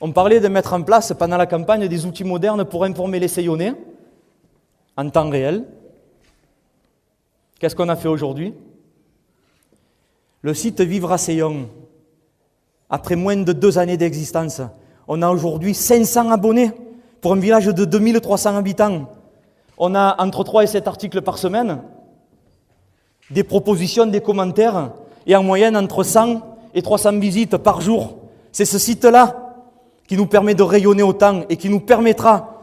On parlait de mettre en place pendant la campagne des outils modernes pour informer les Seyonnais en temps réel. Qu'est-ce qu'on a fait aujourd'hui? Le site Vivre à Seyon, après moins de 2 années d'existence, on a aujourd'hui 500 abonnés pour un village de 2300 habitants. On a entre 3 et 7 articles par semaine, des propositions, des commentaires, et en moyenne entre 100 et 300 visites par jour. C'est ce site-là qui nous permet de rayonner autant et qui nous permettra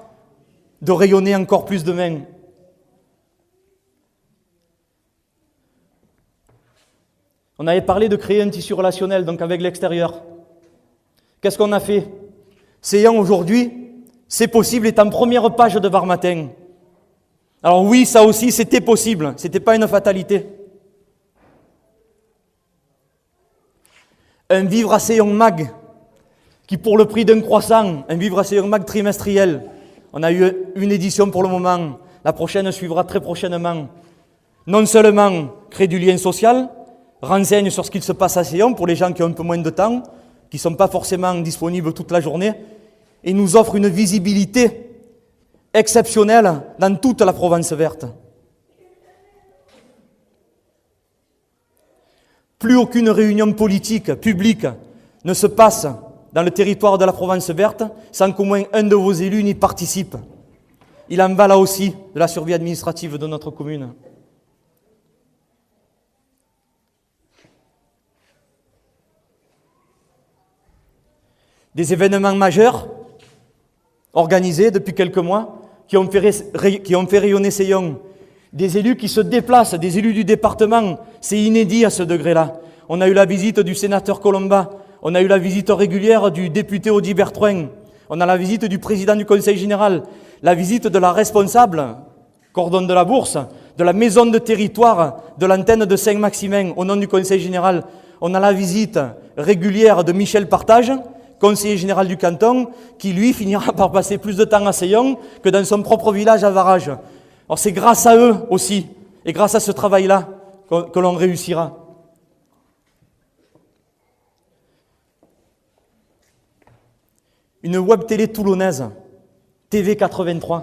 de rayonner encore plus demain. On avait parlé de créer un tissu relationnel, donc avec l'extérieur. Qu'est-ce qu'on a fait? Seyon aujourd'hui, c'est possible, est en première page de Var Matin. Alors oui, ça aussi, c'était possible, c'était pas une fatalité. Un Vivre à Seyon Mag, qui pour le prix d'un croissant, un Vivre à Seyon Mag trimestriel, on a eu une édition pour le moment, la prochaine suivra très prochainement, non seulement crée du lien social, renseigne sur ce qu'il se passe à Seyon pour les gens qui ont un peu moins de temps, qui ne sont pas forcément disponibles toute la journée, et nous offre une visibilité exceptionnelle dans toute la Provence verte. Plus aucune réunion politique, publique, ne se passe dans le territoire de la Provence verte sans qu'au moins un de vos élus n'y participe. Il en va là aussi de la survie administrative de notre commune. Des événements majeurs organisés depuis quelques mois qui ont fait rayonner Seyon. Des élus qui se déplacent, des élus du département, c'est inédit à ce degré-là. On a eu la visite du sénateur Colomba, on a eu la visite régulière du député Audi Bertrouin, on a la visite du président du conseil général, la visite de la responsable, cordon de la bourse, de la maison de territoire de l'antenne de Saint-Maximin au nom du conseil général. On a la visite régulière de Michel Partage, conseiller général du canton, qui lui finira par passer plus de temps à Seyon que dans son propre village à Varage. Alors c'est grâce à eux aussi, et grâce à ce travail-là, que l'on réussira. Une web télé toulonnaise, TV83,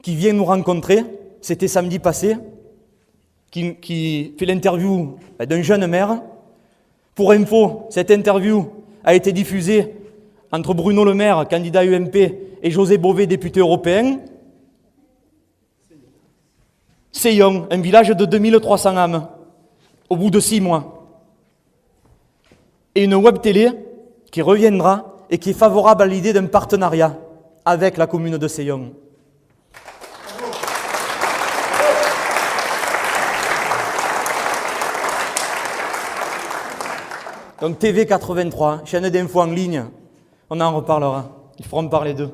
qui vient nous rencontrer, c'était samedi passé, qui fait l'interview d'un jeune maire. Pour info, cette interview a été diffusée entre Bruno Le Maire, candidat UMP, et José Bové, député européen. Seyon, un village de 2300 âmes, au bout de 6 mois. Et une web télé qui reviendra et qui est favorable à l'idée d'un partenariat avec la commune de Seyon. Donc TV83, chaîne d'infos en ligne, on en reparlera. Il faudra en parler d'eux.